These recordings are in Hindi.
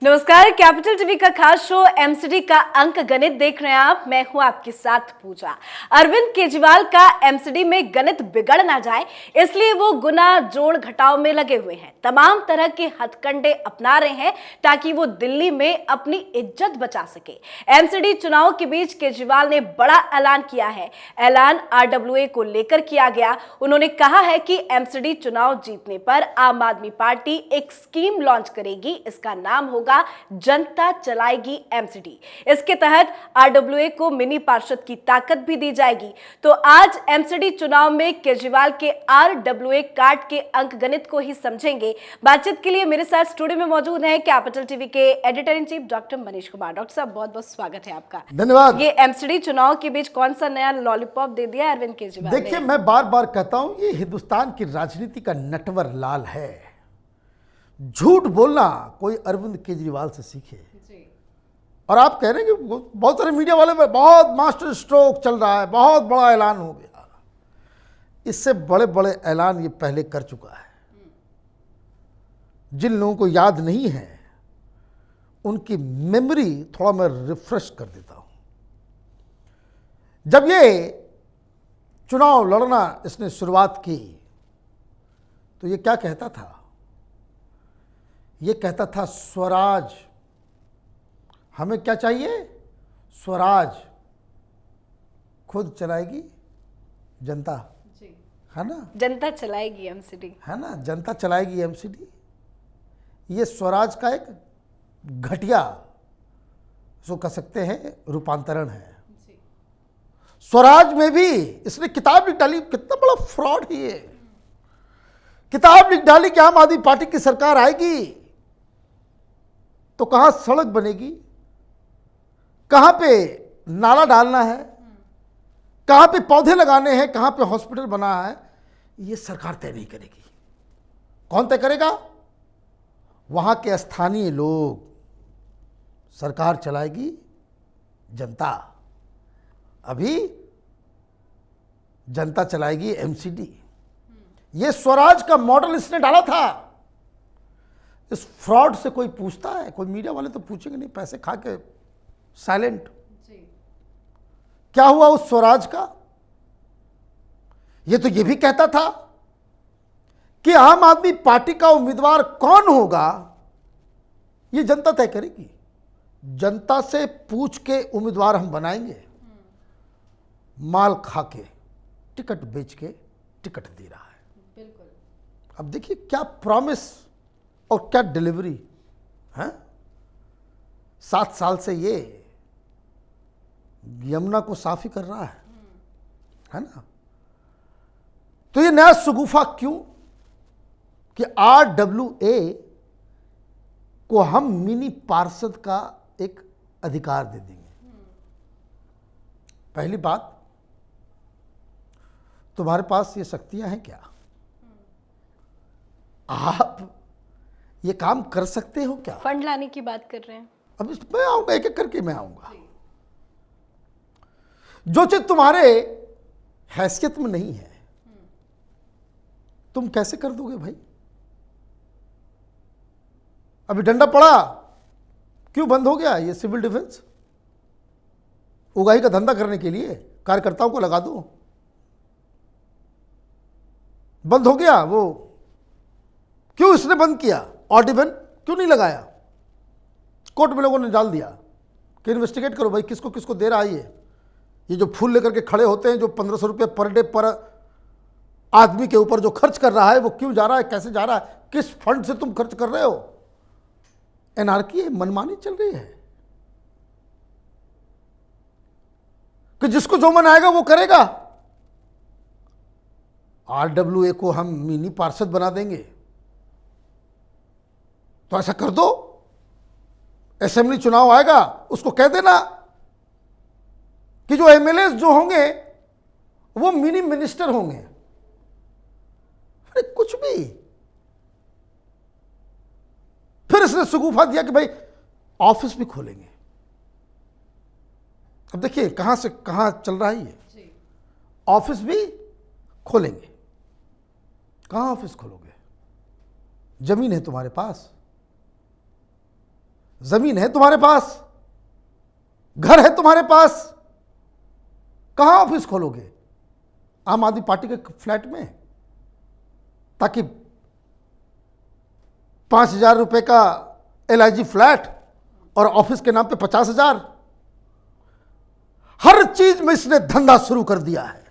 नमस्कार, कैपिटल टीवी का खास शो एमसीडी का अंक गणित देख रहे हैं आप। मैं हूं आपके साथ पूजा। अरविंद केजरीवाल का एमसीडी में गणित बिगड़ ना जाए, इसलिए वो गुना जोड़ घटाव में लगे हुए हैं। तमाम तरह के हथकंडे अपना रहे हैं ताकि वो दिल्ली में अपनी इज्जत बचा सके। एमसीडी चुनाव के बीच केजरीवाल ने बड़ा ऐलान किया है। ऐलान आरडब्ल्यूए को लेकर किया गया। उन्होंने कहा है कि एमसीडी चुनाव जीतने पर आम आदमी पार्टी एक स्कीम लॉन्च करेगी। इसका नाम होगा जनता चलाएगी एमसीडी। इसके तहत आरडब्ल्यूए को मिनी पार्षद की ताकत भी दी जाएगी। तो आज एमसीडी चुनाव में केजरीवाल के आरडब्ल्यूए कार्ड के अंक गणित को ही समझेंगे। बातचीत के लिए मेरे साथ स्टूडियो में मौजूद हैं कैपिटल टीवी के editor in chief doctor Manish Kumar. Doctor साहब, बहुत बहुत स्वागत है आपका। धन्यवाद। ये एमसीडी चुनाव के बीच कौन सा नया लॉलीपॉप दे दिया अरविंद केजरीवाल ने? देखिए, मैं बार बार कहता हूं, ये हिंदुस्तान की राजनीति का नटवर लाल है। झूठ बोलना कोई अरविंद केजरीवाल से सीखे। और आप कह रहे हैं कि बहुत सारे मीडिया वाले में बहुत मास्टर स्ट्रोक चल रहा है, बहुत बड़ा ऐलान हो गया। इससे बड़े बड़े ऐलान ये पहले कर चुका है। जिन लोगों को याद नहीं है उनकी मेमोरी थोड़ा मैं रिफ्रेश कर देता हूं। जब ये चुनाव लड़ना इसने शुरुआत की तो ये क्या कहता था? ये कहता था स्वराज। हमें क्या चाहिए? स्वराज। खुद चलाएगी जनता, है ना? जनता चलाएगी एमसीडी, है ना? जनता चलाएगी एमसीडी। ये स्वराज का एक घटिया, इसको कह सकते हैं, रूपांतरण है। स्वराज में भी इसने किताब लिख डाली। कितना बड़ा फ्रॉड है ये। किताब लिख डाली कि आम आदमी पार्टी की सरकार आएगी तो कहां सड़क बनेगी, कहां पे नाला डालना है, कहां पे पौधे लगाने हैं, कहां पे हॉस्पिटल बना है, ये सरकार तय नहीं करेगी। कौन तय करेगा? वहां के स्थानीय लोग। सरकार चलाएगी जनता। अभी जनता चलाएगी एमसीडी। ये स्वराज का मॉडल इसने डाला था। इस फ्रॉड से कोई पूछता है? कोई मीडिया वाले तो पूछेंगे नहीं, पैसे खा के साइलेंट। क्या हुआ उस स्वराज का? ये तो ये भी कहता था कि आम आदमी पार्टी का उम्मीदवार कौन होगा ये जनता तय करेगी। जनता से पूछ के उम्मीदवार हम बनाएंगे। माल खा के, टिकट बेच के टिकट दे रहा है। बिल्कुल। अब देखिए क्या प्रॉमिस और क्या डिलीवरी है। 7 साल से ये यमुना को साफ ही कर रहा है ना? तो ये नया शगुफा क्यों कि आरडब्ल्यूए को हम मिनी पार्षद का एक अधिकार दे देंगे। पहली बात, तुम्हारे पास ये शक्तियां हैं क्या? आप ये काम कर सकते हो क्या? फंड लाने की बात कर रहे हैं। अब मैं आऊंगा, एक एक करके मैं आऊंगा। जो चीज तुम्हारे हैसियत में नहीं है तुम कैसे कर दोगे भाई? अभी डंडा पड़ा, क्यों बंद हो गया? ये सिविल डिफेंस उगाही का धंधा करने के लिए कार्यकर्ताओं को लगा दो। बंद हो गया वो। क्यों इसने बंद किया? ऑड इवन क्यों नहीं लगाया? कोर्ट में लोगों ने डाल दिया कि इन्वेस्टिगेट करो भाई, किसको किसको दे रहा है ये जो फूल लेकर के खड़े होते हैं, जो 1500 रुपये पर डे पर आदमी के ऊपर जो खर्च कर रहा है, वो क्यों जा रहा है, कैसे जा रहा है, किस फंड से तुम खर्च कर रहे हो? एनार्की है, मनमानी चल रही है कि जिसको जो मन आएगा वो करेगा। आरडब्ल्यूए को हम मिनी पार्षद बना देंगे तो ऐसा कर दो। असेंबली चुनाव आएगा, उसको कह देना कि जो एमएलए जो होंगे वो मिनी मिनिस्टर होंगे। अरे कुछ भी। फिर इसने शगुफा दिया कि भाई ऑफिस भी खोलेंगे। अब देखिए कहां से कहां चल रहा है ये। ऑफिस भी खोलेंगे। कहां ऑफिस खोलोगे? जमीन है तुम्हारे पास, जमीन है तुम्हारे पास, घर है तुम्हारे पास, कहां ऑफिस खोलोगे? आम आदमी पार्टी के फ्लैट में, ताकि 5,000 रुपए का LIG फ्लैट और ऑफिस के नाम पे 50,000। हर चीज में इसने धंधा शुरू कर दिया है।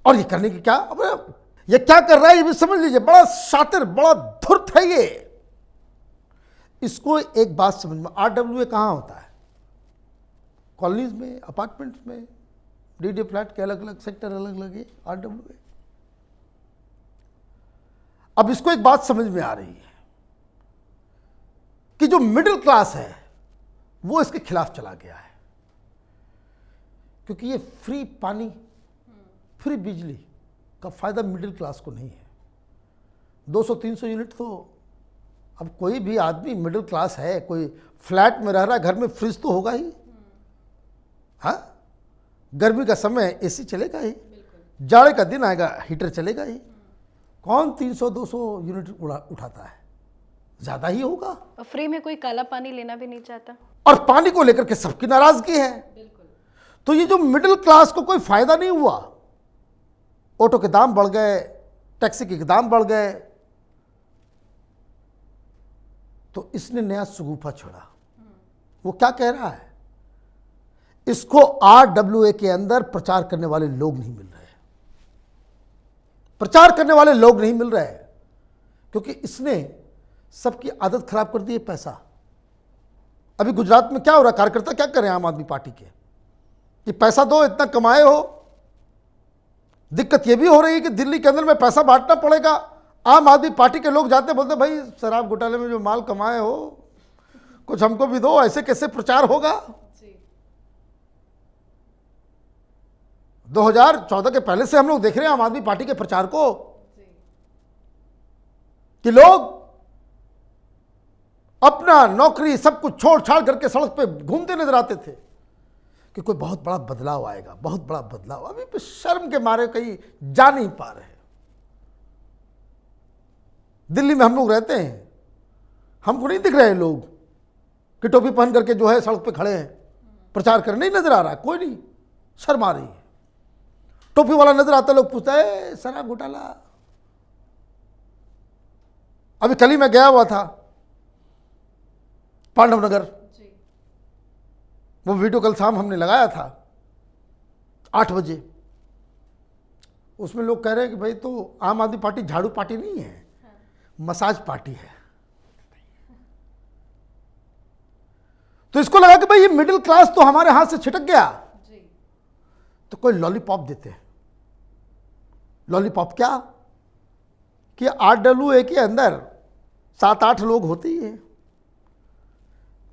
और ये करने की क्या, अब ये क्या कर रहा है ये भी समझ लीजिए। बड़ा शातिर, बड़ा धूर्त है ये। इसको एक बात समझ में, RWA कहां होता है? कॉलोनीज में, अपार्टमेंट्स में, DD फ्लैट के अलग अलग सेक्टर अलग अलग है RWA। अब इसको एक बात समझ में आ रही है कि जो मिडिल क्लास है वो इसके खिलाफ चला गया है, क्योंकि ये फ्री पानी, फ्री बिजली का फायदा मिडिल क्लास को नहीं है। 200-300 यूनिट तो अब कोई भी आदमी मिडिल क्लास है, कोई फ्लैट में रह रहा है, घर में फ्रिज तो होगा ही, हाँ, गर्मी का समय AC चलेगा ही, जाड़े का दिन आएगा हीटर चलेगा ही। कौन 300-200 यूनिट उठाता है? ज्यादा ही होगा। और फ्री में कोई काला पानी लेना भी नहीं चाहता, और पानी को लेकर के सबकी नाराजगी है। तो ये जो मिडिल क्लास को कोई फायदा नहीं हुआ, ऑटो के दाम बढ़ गए, टैक्सी के दाम बढ़ गए, तो इसने नया सुगूफा छोड़ा। वो क्या कह रहा है? इसको RWA के अंदर प्रचार करने वाले लोग नहीं मिल रहे, प्रचार करने वाले लोग नहीं मिल रहे, क्योंकि इसने सबकी आदत खराब कर दी है पैसा। अभी गुजरात में क्या हो रहा है? कार्यकर्ता क्या कर रहे हैं आम आदमी पार्टी के कि पैसा दो, इतना कमाए हो। दिक्कत यह भी हो रही है कि दिल्ली के अंदर में पैसा बांटना पड़ेगा। आम आदमी पार्टी के लोग जाते बोलते भाई शराब घोटाले में जो माल कमाए हो कुछ हमको भी दो, ऐसे कैसे प्रचार होगा? 2014 के पहले से हम लोग देख रहे हैं आम आदमी पार्टी के प्रचार को कि लोग अपना नौकरी सब कुछ छोड़ छाड़ करके सड़क पे घूमते नजर आते थे कि कोई बहुत बड़ा बदलाव आएगा, बहुत बड़ा बदलाव। अभी भी शर्म के मारे कहीं जा नहीं पा रहे। दिल्ली में हम लोग रहते हैं, हमको नहीं दिख रहे लोग कि टोपी पहन करके जो है सड़क पे खड़े हैं प्रचार करने, नहीं नजर आ रहा है, कोई नहीं, शर्म आ रही है। टोपी वाला नजर आता, लोग पूछता है शराब घोटाला। अभी कल ही मैं गया हुआ था पांडव नगर, वो वीडियो कल शाम हमने लगाया था 8 बजे। उसमें लोग कह रहे हैं कि भाई तो आम आदमी पार्टी झाड़ू पार्टी नहीं है, मसाज पार्टी है। तो इसको लगा कि भाई ये मिडिल क्लास तो हमारे हाथ से छिटक गया, तो कोई लॉलीपॉप देते हैं। लॉलीपॉप क्या कि RWA के अंदर 7-8 लोग होते ही हैं,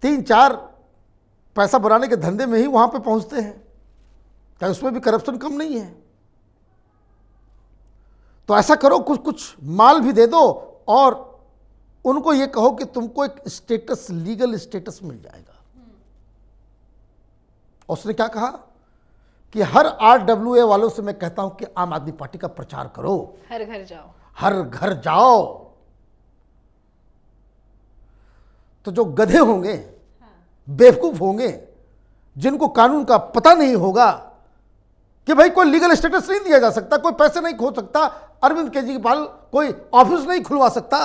3-4 पैसा बनाने के धंधे में ही वहां पे पहुंचते हैं, क्या उसमें भी करप्शन कम नहीं है? तो ऐसा करो, कुछ कुछ माल भी दे दो और उनको ये कहो कि तुमको एक स्टेटस, लीगल स्टेटस मिल जाएगा। उसने क्या कहा कि हर RWA वालों से मैं कहता हूं कि आम आदमी पार्टी का प्रचार करो, हर घर जाओ, हर घर जाओ। तो जो गधे होंगे, बेवकूफ होंगे, जिनको कानून का पता नहीं होगा कि भाई कोई लीगल स्टेटस नहीं दिया जा सकता, कोई पैसे नहीं खो सकता, अरविंद केजरीवाल कोई ऑफिस नहीं खुलवा सकता,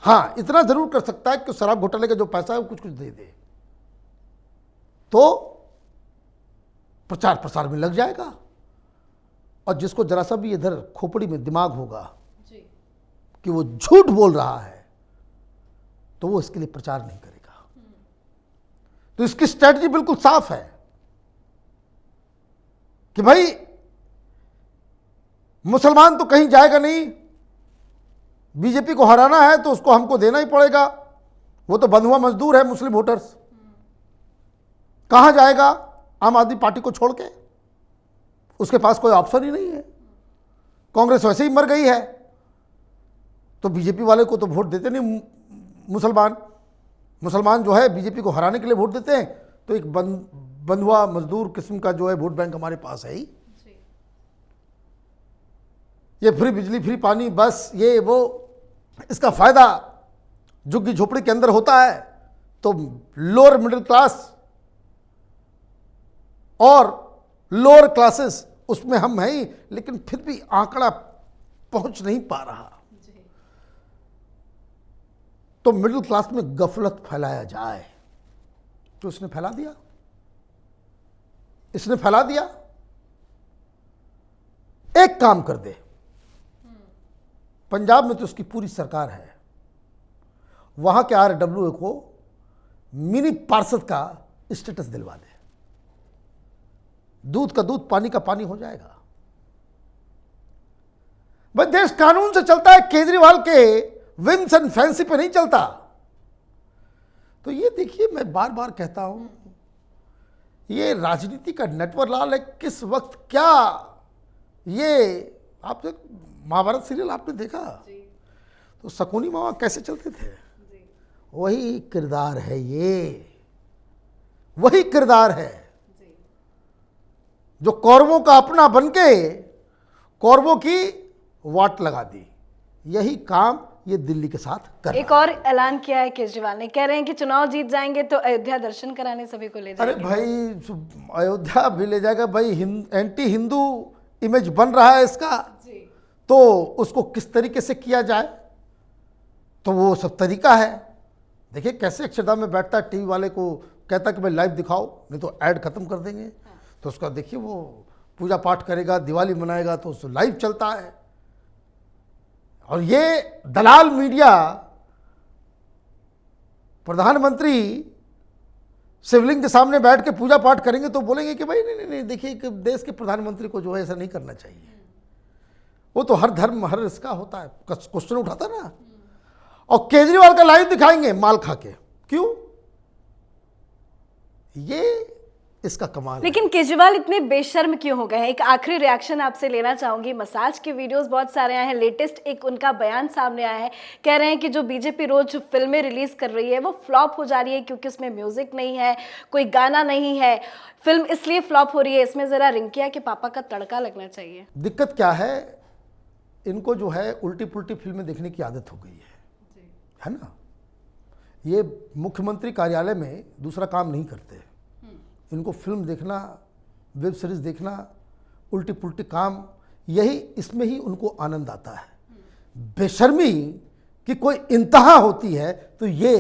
हाँ इतना जरूर कर सकता है कि शराब घोटाले का जो पैसा है वो कुछ कुछ दे दे, तो प्रचार प्रसार में लग जाएगा। और जिसको जरा सा भी इधर खोपड़ी में दिमाग होगा कि वो झूठ बोल रहा है, तो वो इसके लिए प्रचार नहीं करेगा। तो इसकी स्ट्रेटजी बिल्कुल साफ है कि भाई मुसलमान तो कहीं जाएगा नहीं, बीजेपी को हराना है तो उसको हमको देना ही पड़ेगा, वो तो बंधुआ मजदूर है मुस्लिम वोटर्स, कहां जाएगा आम आदमी पार्टी को छोड़ के? उसके पास कोई ऑप्शन ही नहीं है। कांग्रेस वैसे ही मर गई है, तो बीजेपी वाले को तो वोट देते नहीं मुसलमान जो है बीजेपी को हराने के लिए वोट देते हैं। तो एक बंधुआ मजदूर किस्म का जो है वोट बैंक हमारे पास है ही। ये फ्री बिजली, फ्री पानी, बस ये वो इसका फायदा झुग्गी झोपड़ी के अंदर होता है तो लोअर मिडिल क्लास और लोअर क्लासेस उसमें हम हैं ही, लेकिन फिर भी आंकड़ा पहुंच नहीं पा रहा। तो मिडिल क्लास में गफलत फैलाया जाए, तो इसने फैला दिया, इसने फैला दिया। एक काम कर दे, पंजाब में तो उसकी पूरी सरकार है, वहां के RWA को मिनी पार्षद का स्टेटस दिलवा दे, दूध का दूध पानी का पानी हो जाएगा। भाई देश कानून से चलता है, केजरीवाल के विम्स एंड फैंसी पे नहीं चलता। तो ये देखिए, मैं बार बार कहता हूं, ये राजनीति का नेटवर्क लाल है। किस वक्त क्या, ये आप महाभारत सीरियल आपने देखा तो शकुनी मामा कैसे चलते थे, वही किरदार है, ये वही किरदार है जो कौरवों का अपना बनके कौरवों की वाट लगा दी। यही काम ये दिल्ली के साथ कर एक और ऐलान किया है केजरीवाल ने, कह रहे हैं कि चुनाव जीत जाएंगे तो अयोध्या दर्शन कराने सभी को ले जाएंगे। अरे भाई, अयोध्या भी ले जाएगा भाई, एंटी हिंदू इमेज बन रहा है इसका, तो उसको किस तरीके से किया जाए, तो वो सब तरीका है। देखिए कैसे अक्षरधाम में बैठता है, टीवी वाले को कहता है कि भाई लाइव दिखाओ, नहीं तो ऐड खत्म कर देंगे। तो उसका देखिए, वो पूजा पाठ करेगा, दिवाली मनाएगा, तो उसको लाइव चलता है। और ये दलाल मीडिया प्रधानमंत्री शिवलिंग के सामने बैठ के पूजा पाठ करेंगे तो बोलेंगे कि भाई नहीं नहीं, देखिए कि देश के प्रधानमंत्री को जो है ऐसा नहीं करना चाहिए। वो तो हर धर्म हर इसका होता है, क्वेश्चन उठाता ना। और केजरीवाल का लाइव दिखाएंगे माल खा के, क्यों? ये इसका कमाल। लेकिन केजरीवाल इतने बेशर्म क्यों हो गए हैं? एक आखिरी रिएक्शन आपसे लेना चाहूंगी। मसाज के वीडियोस बहुत सारे आए हैं, लेटेस्ट एक उनका बयान सामने आया है, कह रहे हैं कि जो बीजेपी रोज फिल्में रिलीज कर रही है वो फ्लॉप हो जा रही है क्योंकि उसमें म्यूजिक नहीं है, कोई गाना नहीं है, फिल्म इसलिए फ्लॉप हो रही है। इसमें जरा रिंकिया के पापा का तड़का लगना चाहिए। दिक्कत क्या है, इनको जो है उल्टी पुल्टी फिल्में देखने की आदत हो गई है ना। ये मुख्यमंत्री कार्यालय में दूसरा काम नहीं करते, इनको फिल्म देखना, वेब सीरीज देखना, उल्टी पुल्टी काम, यही इसमें ही उनको आनंद आता है। बेशर्मी की कोई इंतहा होती है तो ये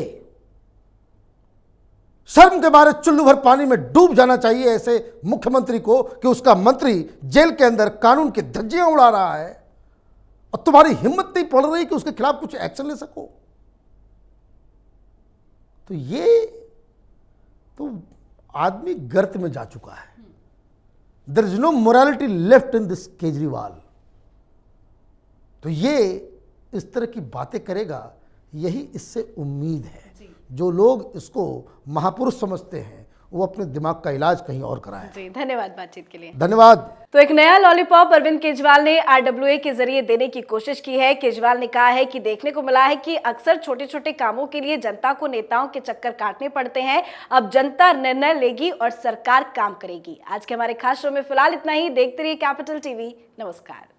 शर्म के मारे चुल्लू भर पानी में डूब जाना चाहिए ऐसे मुख्यमंत्री को कि उसका मंत्री जेल के अंदर कानून की धज्जियां उड़ा रहा है और तुम्हारी हिम्मत नहीं पड़ रही कि उसके खिलाफ कुछ एक्शन ले सको। तो ये तो आदमी गर्त में जा चुका है। There is no morality left in this Kejriwal. तो ये इस तरह की बातें करेगा, यही इससे उम्मीद है। जो लोग इसको महापुरुष समझते हैं वो अपने दिमाग का इलाज कहीं और कराएं। जी, धन्यवाद बातचीत के लिए। धन्यवाद। तो एक नया लॉलीपॉप अरविंद केजरीवाल ने RWA के जरिए देने की कोशिश की है। केजरीवाल ने कहा है कि देखने को मिला है कि अक्सर छोटे छोटे कामों के लिए जनता को नेताओं के चक्कर काटने पड़ते हैं। अब जनता निर्णय लेगी और सरकार काम करेगी। आज के हमारे खास शो में फिलहाल इतना ही। देखते रहिए कैपिटल TV। नमस्कार।